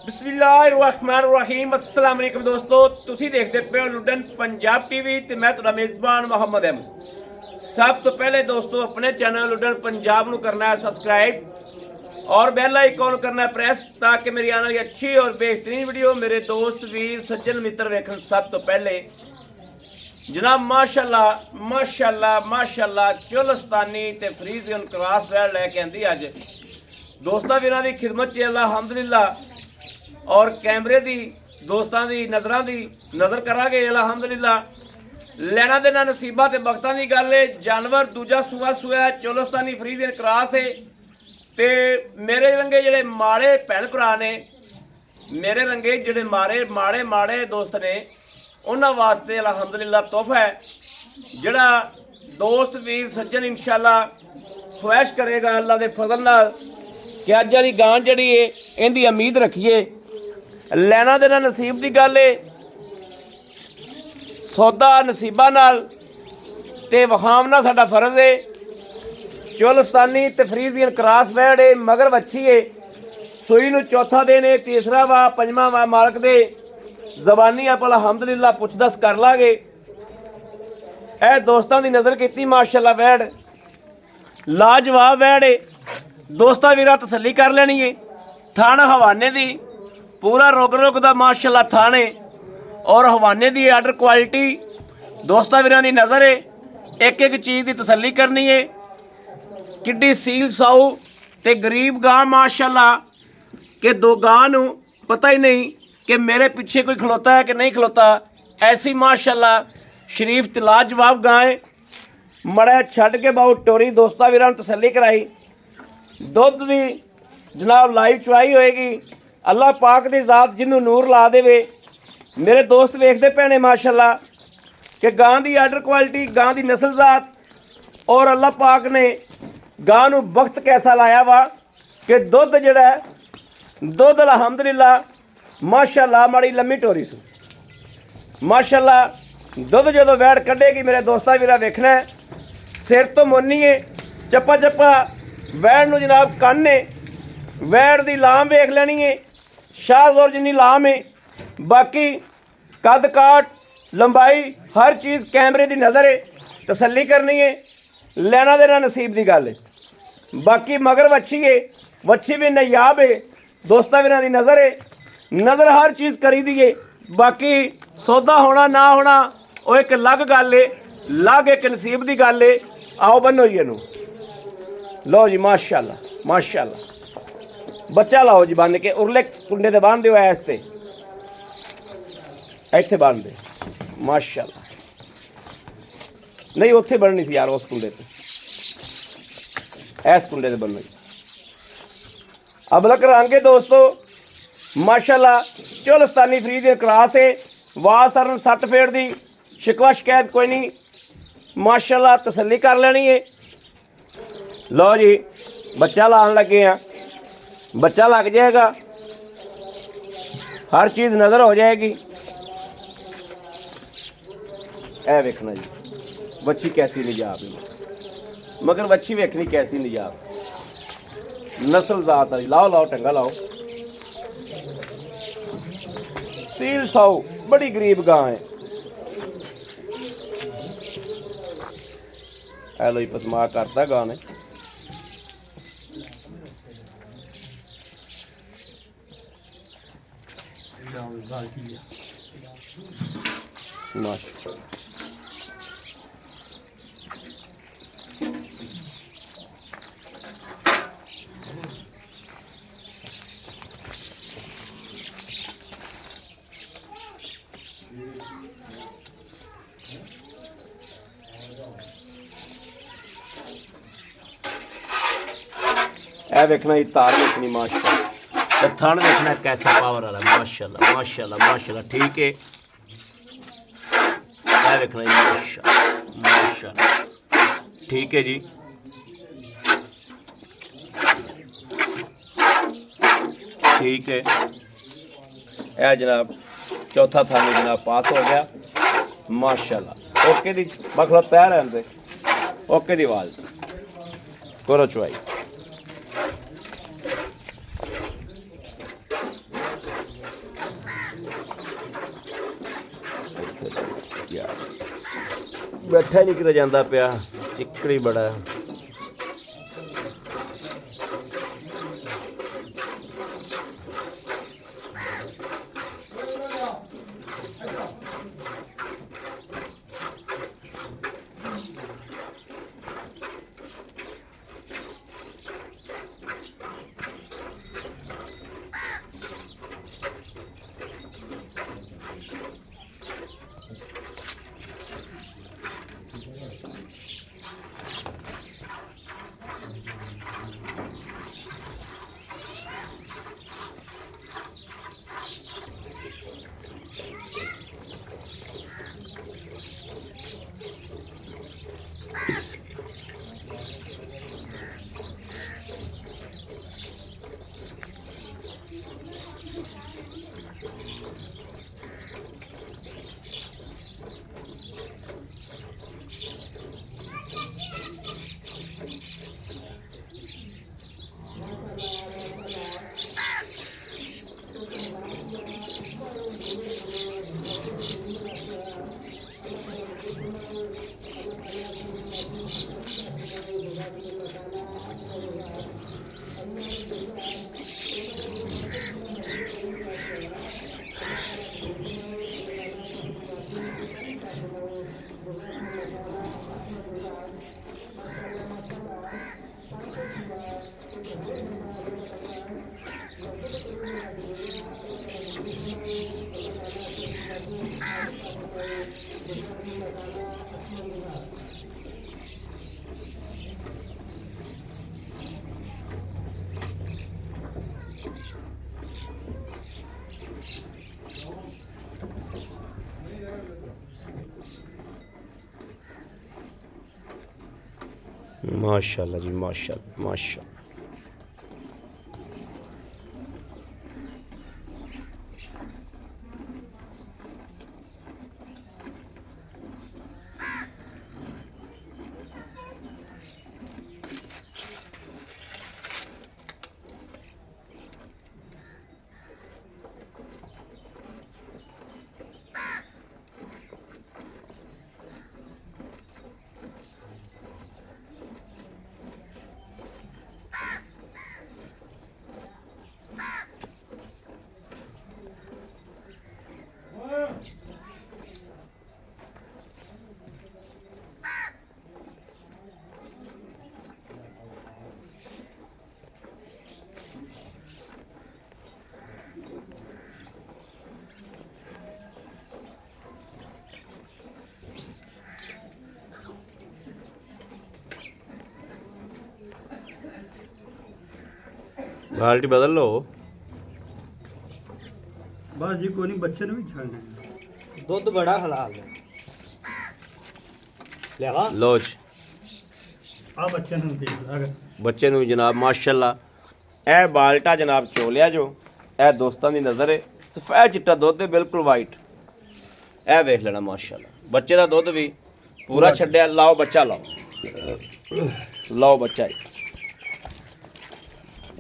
बिस्मिल्लाहिर्रहमानिर्रहीम अस्सलाम वालेकुम दोस्तों, तुसी देखते पे हो लुडन पंजाब टीवी ते मैं तुहाडा मेज़बान मोहम्मद अहमद। सब तो पहले दोस्तों अपने चैनल लुडन पंजाब नू करना है सब्सक्राइब और बेल आइकॉन करना है प्रेस, ताकि मेरी आने वाली अच्छी और बेहतरीन वीडियो मेरे दोस्त वीर सज्जन मित्र वेखन सब तो पहले। जनाब माशाल्लाह माशाल्लाह माशाल्लाह चुलस्तानी ते फ्रीजियन क्रॉस ब्रीड लैके आंदी अज दोस्तां वीरां दी खिदमत च अल्हम्दुलिल्लाह और कैमरे की दोस्तों की नज़र की नज़र करांगे अल्हम्दुलिल्लाह। लैना देना नसीबा ते बख्तां की गल है। जानवर दूजा सूआ सूआ चोलस्तानी फ्रीजियन क्रॉस है ते मेरे रंगे जेडे माड़े भैन भरा ने, मेरे रंगे जेडे माड़े माड़े दोस्त ने, उन्हां वास्ते अल्हम्दुलिल्लाह तोहफा है जिहड़ा दोस्त वीर सज्जन इंशाअल्लाह ख्वाहिश करेगा अल्लाह के फजल नाल कि अज वाली गां जिहड़ी है इहदी उम्मीद रखिए। लैना देना नसीब की गल है, सौदा नसीबा नाल ते वखावना साडा फर्ज है। चोलस्तानी ते फ्रीजियन क्रॉस बैड है, मगर वच्छी है, सूई नूं चौथा दिन है, तीसरा वा पंजवां वा मालक दे जबानी आप अल्हम्दुलिल्लाह पुछ दस कर लांगे। ए दोस्तों की नज़र की माशाल्लाह बैड लाजवाब बैड है। दोस्तां वीरां तसल्ली कर लेनी है। थान हवाने दी पूरा रुग दा माशाल्लाह थाने और हवाने दी आर्डर क्वालिटी दोस्तां वीरां दी नज़र है। एक एक चीज़ की तसल्ली करनी है। किड्डी सील साऊ ते गरीब गां माशाल्लाह के दो गां नूं पता ही नहीं कि मेरे पीछे कोई खलोता है कि नहीं खलोता। ऐसी माशाल्लाह शरीफ ते लाजवाब गां है। मड़ा छड्ड के बाऊ टोरी दोस्तां वीरां तसल्ली कराई। दुध की जनाब लाइव चुआई होएगी। अल्लाह पाक की ज़ात जिन्हों नूर ला देवे। मेरे दोस्त वेखते पैने माशाल्लाह कि गां की आर्डर क्वालिटी, गां की नस्ल ज़ात और अल्लाह पाक ने गां नूं वक्त कैसा लाया वा कि दुध जिहड़ा है दुध अल्हम्दुलिल्लाह माशाल्लाह माड़ी लम्मी टोरी सू माशाल्लाह। दुध जो वैड़ कढ़ेगी मेरे दोस्तां वीरा वेखना है। सिर तो मोनी है, चप्पा चप्पा वैड़ नूं जनाब कन्न है। वैड़ की लाम वेख लेनी है, शाहजोर जिन्नी लाम है। बाकी कद काट लंबाई हर चीज़ कैमरे की नज़र है, तसल्ली करनी है। लैना देना नसीब की गल है। बाकी मगर वच्छी है, वच्छी भी नायाब है, दोस्तां वीरां दी नज़र है। नज़र हर चीज़ करी दी है। बाकी सौदा होना ना होना वो एक अलग गल है, अलग एक नसीब की गल है। आओ बनो जी इनू, लो जी माशाल्लाह माशाल्लाह। बच्चा लाओ जी बन के उरले कुंडे ते बन दिओ, ऐस ते इत्थे बन दे माशाल्लाह। नहीं उत्थे बननी सी यार, उस कुंडे ते ऐस कुंडे ते बननी। अबलक रंगे दोस्तों माशाल्लाह चोलस्तानी फ्रीजियन क्रॉस है। वाह सरन सट फेड़ दी शिकवा शिकायत कोई नहीं माशाल्लाह, तसल्ली कर लेनी है। लो जी बच्चा लाने लगे हैं, बच्चा लग जाएगा, हर चीज़ नज़र हो जाएगी। ए वेखना जी बच्ची कैसी निजाब, मगर बच्ची वेखनी कैसी निजाब, नस्ल ज़ात वाली। लाओ लाओ टंगा लाओ। सील साऊ बड़ी गरीब गां है। लो ही पसमा करता गां ने। माशा ए देखना ये तार देखनी माशाल्लाह, थन देखना कैसा पावर वाला माशाल्लाह माशाल्लाह माशाल्लाह। ठीक है ए देखना माशाल्लाह माशाल्लाह। ठीक है जी, ठीक है। ए जनाब चौथा थाने जनाब पास हो गया माशाल्लाह। ओके दी बखला तैयार रहते, ओके दी आवाज़ करो चुआई। ਬੈਠਾ ਹੀ ਨਹੀਂ ਕਿਤੇ ਜਾਂਦਾ ਪਿਆ, ਚਿੱਕੜੀ ਬੜਾ ਹੈ। माशाल्लाह जी, माशाल्लाह माशाल्लाह। बाल्टी बदल लो बस जी, कोई नहीं, बच्चे ने भी छाड़ना दुध बड़ा हलाल है। लेगा लोच आ बच्चे ने देख ला बच्चे ਨੂੰ ਜਨਾਬ ਮਾਸ਼ਾਅੱਲਾ। ਇਹ ਬਾਲਟਾ ਜਨਾਬ ਚੋਲਿਆ ਜੋ, ਇਹ ਦੋਸਤਾਂ ਦੀ ਨਜ਼ਰ ਹੈ। ਸਫੈਦ ਚਿੱਟਾ ਦੁੱਧ ਹੈ, ਬਿਲਕੁਲ ਵਾਈਟ। ਇਹ ਵੇਖ ਲੈਣਾ ਮਾਸ਼ਾਅੱਲਾ, ਬੱਚੇ ਦਾ ਦੁੱਧ ਵੀ ਪੂਰਾ ਛੱਡਿਆ। ਲਾਓ ਬੱਚਾ, ਲਾਓ ਬੱਚਾ।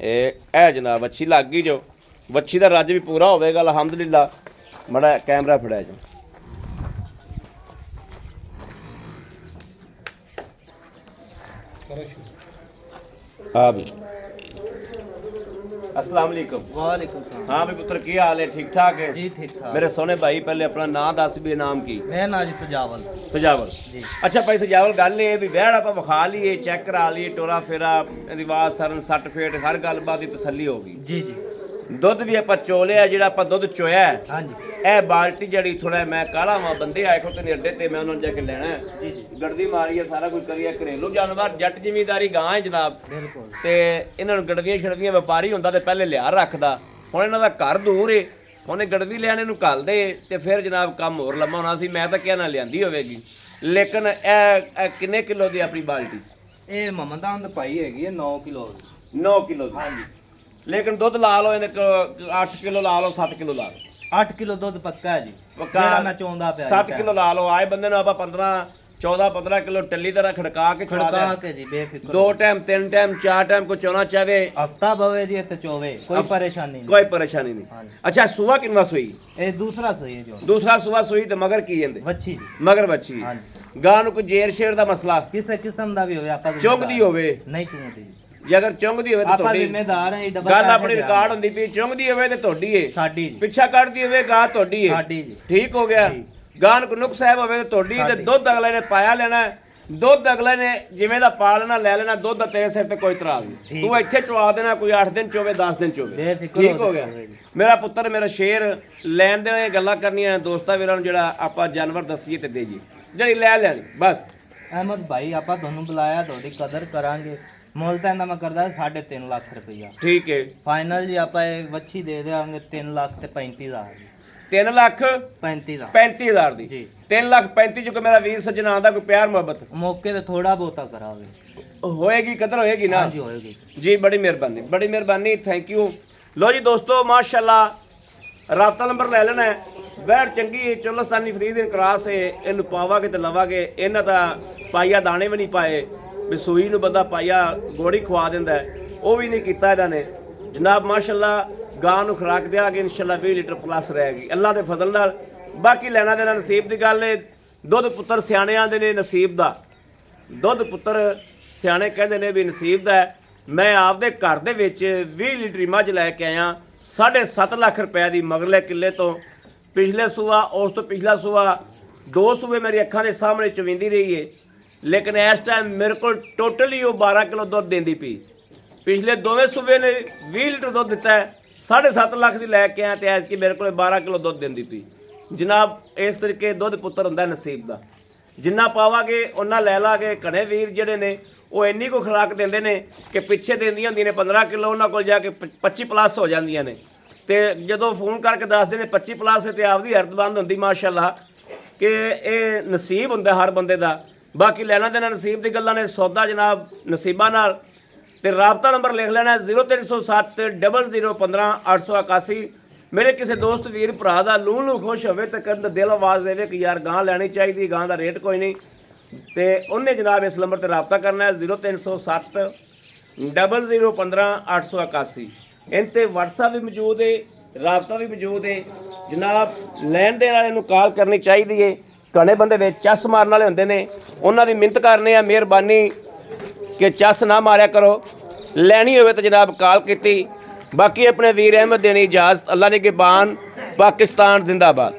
ਇਹ ਜਨਾਬ ਵੱਛੀ ਲੱਗ ਗਈ ਜੋ, ਵੱਛੀ ਦਾ ਰੱਜ ਵੀ ਪੂਰਾ ਹੋਵੇਗਾ ਅਲਹਮਦੁਲਿਲਾ। ਮੜਾ ਕੈਮਰਾ ਫੜਿਆ ਜੋ। हाँ भी अस्सलाम वालेकुम। वालेकुम सलाम। हाँ भी पुत्र की हाल है? ठीक ठाक है जी ठीक ठाक। मेरे सोने भाई पहले अपना नाम दस भी नाम की। मेरा नाम जी सजावल। सजावल जी। अच्छा भाई सजावल, गल ये भी वैड़ आप विखा लीए, चेक करा लीए, टोरा फेरा रिवाज सरन सट फेट हर गलबात की तसली होगी जी जी। दुध भी आप चोलिया, जो आप दुध चोया है। हाँ जी। ਇਹ ਬਾਲਟੀ ਜਿਹੜੀ ਥੋੜਾ ਮੈਂ ਕਾਲਾ ਵਾਂ, ਬੰਦੇ ਆਏ ਖੋਤੇ ਨੇ ਅੱਡੇ ਤੇ, ਮੈਂ ਉਹਨਾਂ ਨੂੰ ਜਾ ਕੇ ਲੈਣਾ ਹੈ। जी जी ਗੜਦੀ ਮਾਰੀ ਹੈ, ਸਾਰਾ ਕੁਝ ਕਰੀਏ। ਘਰੇਲੂ ਜਾਨਵਰ, ਜੱਟ ਜ਼ਿਮੀਂਦਾਰੀ ਗਾਂ ਹੈ ਜਨਾਬ। बिल्कुल। ਤੇ ਇਹਨਾਂ ਨੂੰ ਗੜਦੀਆਂ ਛੜਦੀਆਂ ਵਪਾਰੀ ਹੁੰਦਾ ਤੇ ਪਹਿਲੇ ਲਿਆ ਰੱਖਦਾ। ਹੁਣ ਇਹਨਾਂ ਦਾ ਘਰ ਦੂਰ ਏ, ਉਹਨੇ ਗੜਦੀ ਲੈਣੇ ਨੂੰ ਘੱਲ ਦੇ ਤੇ ਫਿਰ ਜਨਾਬ ਕੰਮ ਹੋਰ ਲੰਮਾ ਹੋਣਾ ਸੀ। ਮੈਂ ਤਾਂ ਕਿਹਾ ਨਾ ਲਿਆਂਦੀ ਹੋਵੇਗੀ, ਲੇਕਿਨ ਇਹ ਕਿੰਨੇ ਕਿਲੋ ਦੀ ਆਪਣੀ ਬਾਲਟੀ? ਇਹ ਮਮਦਾਨ ਦੀ ਪਾਈ ਹੈਗੀ ਹੈ 9 ਕਿਲੋ। 9 ਕਿਲੋ ਦੀ। ਹਾਂਜੀ। ਲੇਕਿਨ ਦੁੱਧ ਲਾ ਲਓ ਇਹਨੇ 8 ਕਿਲੋ ਲਾ ਲਓ, 7 ਕਿਲੋ ਲਾ ਲਓ। 8 ਕਿਲੋ ਦੁੱਧ ਪੱਕਾ ਹੈ ਜੀ, ਪੱਕਾ ਜਿਹੜਾ ਮੈਂ ਚੋਂਦਾ ਪਿਆ 7 ਕਿਲੋ ਲਾ ਲਓ। ਆਏ ਬੰਦੇ ਨੂੰ ਆਪਾਂ 15 14-15 ਕਿਲੋ ਟੱਲੀ ਤਰ੍ਹਾਂ ਖੜਕਾ ਕੇ ਚਲਾ ਖੜਕਾ ਦੇ ਕੇ ਜੀ ਬੇਫਿਕਰ 2 ਟਾਈਮ 3 ਟਾਈਮ 4 ਟਾਈਮ ਕੋ ਚੋਣਾ ਚਾਹਵੇ ਹਫਤਾ ਬਵੇ ਜੀ ਤੇ ਚੋਵੇ ਕੋਈ ਹਫ- ਪਰੇਸ਼ਾਨੀ ਨਹੀਂ ਕੋਈ ਪਰੇਸ਼ਾਨੀ ਨਹੀਂ। ਹਾਂਜੀ। ਅੱਛਾ ਸੂਆ ਕਿੰਨਾ ਸੂਈ? ਇਹ ਦੂਸਰਾ ਸਹੀ ਹੈ ਜੋ ਦੂਸਰਾ ਸੂਆ ਸੂਈ ਤੇ ਮਗਰ ਕੀ ਜਾਂਦੇ? ਵੱਛੀ ਜੀ ਮਗਰ ਬੱਚੀ। ਹਾਂਜੀ ਗਾਂ ਨੂੰ ਕੋਈ ਜੇਰ ਸ਼ੇਰ ਦਾ ਮਸਲਾ ਕਿਸੇ ਕਿਸਮ ਦਾ ਵੀ ਹੋਵੇ ਆਪਾਂ ਚੁੰਗਦੀ ਹੋਵੇ, ਨਹੀਂ ਚੁੰਗਦੀ ਜੀ ਜੇ ਅਗਰ ਚੁੰਗਦੀ ਹੋਵੇ ਤਾਂ ਆਪਾਂ ਤੁਹਾਡੀ ਜ਼ਿੰਮੇਦਾਰ ਹਾਂ ਜੀ ਡਬਲ ਗੱਲ ਪੈਸੇ ਆਪਣੀ ਦਿਆਂਗੇ। ਰਿਕਾਰਡ ਹੁੰਦੀ ਪਈ, ਚੁੰਗਦੀ ਹੋਵੇ ਤੇ ਤੁਹਾਡੀ ਏ, ਸਾਡੀ ਜੀ ਪਿੱਛਾ ਕੱਢਦੀ ਹੋਵੇ ਗਾਂ ਤੁਹਾਡੀ ਏ। ਸਾਡੀ ਜੀ ਠੀਕ ਹੋ ਗਿਆ। ਜੀ। ਗਾਂ ਨੂੰ ਕੋਈ ਨੁਕਸ ਸਾਹਿਬ ਹੋਵੇ ਤੇ ਤੁਹਾਡੀ ਤੇ ਸਾਡੀ। ਦੁੱਧ ਅਗਲੇ ਨੇ ਪਾਇਆ ਲੈਣਾ ਹੈ। ਦੁੱਧ ਅਗਲੇ ਨੇ ਜਿਵੇਂ ਦਾ ਪਾ ਲੈਣਾ ਲੈ ਲੈਣਾ, ਦੁੱਧ ਦਾ ਤੇਰੇ ਸਿਰ ਤੇ ਕੋਈ ਇਤਰਾਜ਼ ਨਹੀਂ। ਠੀਕ ਤੂੰ ਇੱਥੇ ਚਵਾ ਦੇਣਾ, ਕੋਈ 8 ਦਿਨ ਚੋਵੇ 10 ਦਿਨ ਚੋਵੇ, ਬੇਫਿਕਰ ਠੀਕ ਹੋ ਗਿਆ। ਜਾਵੇ ਜੀ। ਮੇਰਾ ਪੁੱਤਰ ਮੇਰਾ ਸ਼ੇਰ ਲੈਣ ਦੇ ਗੱਲਾਂ ਕਰਨੀਆਂ ਦੋਸਤਾਂ ਵੀਰਾਂ ਨੂੰ, ਜਿਹੜਾ ਆਪਾਂ ਜਾਨਵਰ ਦਸੀਏ ਤੇ ਦੇਈਏ, ਜਿਹੜੀ ਲੈ ਲੈਣੀ ਬਸ। ਅਹਿਮਦ ਭਾਈ ਆਪਾਂ ਤੁਹਾਨੂੰ ਬੁਲਾਇਆ, ਤੁਹਾਡੀ ਕਦਰ ਕਰਾਂਗੇ। ਮੁੱਲ ਤਾਂ ਇਹਦਾ ਮੈਂ ਕਰਦਾ 3.5 ਲੱਖ ਰੁਪਈਆ। ਠੀਕ ਹੈ। ਫਾਈਨਲ ਜੀ ਆਪਾਂ ਇਹ ਵੱਛੀ ਦੇ ਦੇਵਾਂਗੇ 3 ਲੱਖ ਤੇ 35,000 ਦੀ। 3 ਲੱਖ 35,000 35,000 ਦੀ। ਜੀ 3 ਲੱਖ 35 ਚ ਮੇਰਾ ਵੀਰ ਸੱਜਣਾ ਆਂਦਾ ਕੋਈ ਪਿਆਰ ਮੁਹੱਬਤ ਮੌਕੇ ਤੇ ਥੋੜਾ ਬਹੁਤਾ ਕਰਾਵੇ ਹੋਏਗੀ, ਕਦਰ ਹੋਏਗੀ ਨਾ। ਹਾਂਜੀ ਹੋਏਗੀ ਜੀ ਬੜੀ ਮਿਹਰਬਾਨੀ, ਬੜੀ ਮਿਹਰਬਾਨੀ, ਥੈਂਕ ਯੂ। ਲੋ ਜੀ ਦੋਸਤੋ ਮਾਸ਼ਾਅੱਲਾ, ਰਾਬਤਾ ਨੰਬਰ ਲੈ ਲੈਣਾ ਹੈ। ਵੈੜ ਚੰਗੀ ਹੈ, ਚੁਲਸਤਾਨੀ ਫਰੀਦ ਕਰਾਸ ਹੈ। ਇਹਨੂੰ ਪਾਵਾਂਗੇ ਤੇ ਲਵਾਂਗੇ। ਇਹਨਾਂ ਦਾ ਪਾਈਆ ਦਾਣੇ ਵੀ ਨਹੀਂ ਪਾਏ ਵੀ ਸੂਈ ਨੂੰ ਬੰਦਾ ਪਾਈਆ ਗੋੜੀ ਖਵਾ ਦਿੰਦਾ ਹੈ, ਉਹ ਵੀ ਨਹੀਂ ਕੀਤਾ ਇਹਨਾਂ ਨੇ ਜਨਾਬ। ਮਾਸ਼ਾਅੱਲਾ ਗਾਂ ਨੂੰ ਖੁਰਾਕ ਦਿਆਂਗੇ ਇਨਸ਼ਾਅੱਲਾ 20 ਲੀਟਰ ਪਲੱਸ ਰਹੇਗੀ ਅੱਲਾ ਦੇ ਫਜ਼ਲ ਨਾਲ। ਬਾਕੀ ਲੈਣਾ ਦੇਣਾ ਨਸੀਬ ਦੀ ਗੱਲ ਹੈ। ਦੁੱਧ ਪੁੱਤਰ ਸਿਆਣੇ ਆਂਦੇ ਨੇ ਨਸੀਬ ਦਾ, ਦੁੱਧ ਪੁੱਤਰ ਸਿਆਣੇ ਕਹਿੰਦੇ ਨੇ ਵੀ ਨਸੀਬ ਦਾ ਹੈ। ਮੈਂ ਆਪਦੇ ਘਰ ਦੇ ਵਿੱਚ 20 ਲੀਟਰ ਮੱਝ ਲੈ ਕੇ ਆਇਆ 7.5 ਲੱਖ ਰੁਪਏ ਦੀ ਮਗਰਲੇ ਕਿੱਲੇ ਤੋਂ। ਪਿਛਲੇ ਸੂਆ, ਉਸ ਤੋਂ ਪਿਛਲਾ ਸੂਆ, 2 ਸੂਏ ਮੇਰੀ ਅੱਖਾਂ ਦੇ ਸਾਹਮਣੇ ਚਵਿੰਦੀ ਰਹੀ ਹੈ, ਲੇਕਿਨ ਇਸ ਟਾਈਮ ਮੇਰੇ ਕੋਲ ਟੋਟਲੀ ਉਹ 12 ਕਿਲੋ ਦੁੱਧ ਦਿੰਦੀ ਪਈ। ਪਿਛਲੇ ਦੋਵੇਂ ਸੂਬੇ ਨੇ 20 ਲੀਟਰ ਦੁੱਧ ਦਿੱਤਾ ਹੈ। 7.5 ਲੱਖ ਦੀ ਲੈ ਕੇ ਆਇਆ ਤੇ ਐਤਕੀ ਮੇਰੇ ਕੋਲ 12 ਕਿਲੋ ਦੁੱਧ ਦਿੰਦੀ ਪਈ ਜਨਾਬ। ਇਸ ਤਰੀਕੇ ਦੁੱਧ ਪੁੱਤਰ ਹੁੰਦਾ ਨਸੀਬ ਦਾ, ਜਿੰਨਾ ਪਾਵਾਂਗੇ ਉਹਨਾਂ ਲੈ ਲਾਂਗੇ। ਘਣੇ ਵੀਰ ਜਿਹੜੇ ਨੇ ਉਹ ਇੰਨੀ ਕੋ ਖੁਰਾਕ ਦਿੰਦੇ ਨੇ ਕਿ ਪਿੱਛੇ ਦਿੰਦੀਆਂ ਹੁੰਦੀਆਂ ਨੇ 15 ਕਿਲੋ, ਉਹਨਾਂ ਕੋਲ ਜਾ ਕੇ 25 ਪਲੱਸ ਹੋ ਜਾਂਦੀਆਂ ਨੇ। ਤੇ ਜਦੋਂ ਫੋਨ ਕਰਕੇ ਦੱਸਦੇ ਨੇ 25 ਪਲੱਸ ਤੇ ਆਪਦੀ ਹਰਦ ਬੰਦ ਹੁੰਦੀ ਮਾਸ਼ਾਅੱਲਾ, ਕਿ ਇਹ ਨਸੀਬ ਹੁੰਦਾ ਹਰ ਬੰਦੇ ਦਾ। ਬਾਕੀ ਲੈਣਾ ਦੇਣਾ ਨਸੀਬ ਦੀ ਗੱਲਾਂ ਨੇ, ਸੌਦਾ ਜਨਾਬ ਨਸੀਬਾਂ ਨਾਲ। ਤੇ ਰਾਬਤਾ ਨੰਬਰ ਲਿਖ ਲੈਣਾ 0307 0015 881। ਮੇਰੇ ਕਿਸੇ ਦੋਸਤ ਵੀਰ ਭਰਾ ਦਾ ਲੂਹ ਨੂੰ ਖੁਸ਼ ਹੋਵੇ ਤੇ ਕਹਿੰਦਾ ਦਿਲ ਆਵਾਜ਼ ਦੇਵੇ ਕਿ ਯਾਰ ਗਾਂ ਲੈਣੀ ਚਾਹੀਦੀ, ਗਾਂ ਦਾ ਰੇਟ ਕੋਈ ਨਹੀਂ, ਤੇ ਉਹਨੇ ਜਨਾਬ ਇਸ ਨੰਬਰ ਤੇ ਰਾਬਤਾ ਕਰਨਾ ਹੈ 0307 0015 881। ਇਨ ਤੇ WhatsApp ਵੀ ਮੌਜੂਦ ਹੈ, ਰਾਬਤਾ ਵੀ ਮੌਜੂਦ ਹੈ ਜਨਾਬ। ਲੈਣ ਦੇਣ ਵਾਲੇ ਨੂੰ ਕਾਲ ਕਰਨੀ ਚਾਹੀਦੀ ਹੈ। ਘਣੇ ਬੰਦੇ ਵਿੱਚ ਚੱਸ ਮਾਰਨ ਵਾਲੇ ਹੁੰਦੇ ਨੇ, ਉਹਨਾਂ ਦੀ ਮਿਹਨਤ ਕਰਨੇ ਆ, ਮਿਹਰਬਾਨੀ ਕਿ ਚੱਸ ਨਾ ਮਾਰਿਆ ਕਰੋ। ਲੈਣੀ ਹੋਵੇ ਤਾਂ ਜਨਾਬ ਕਾਲ ਕੀਤੀ। ਬਾਕੀ ਆਪਣੇ ਵੀਰ ਅਹਿਮਦ ਦੇਣੀ ਇਜਾਜ਼ਤ। ਅੱਲਾ ਨਿਗਹਿਬਾਨ। ਪਾਕਿਸਤਾਨ ਜ਼ਿੰਦਾਬਾਦ।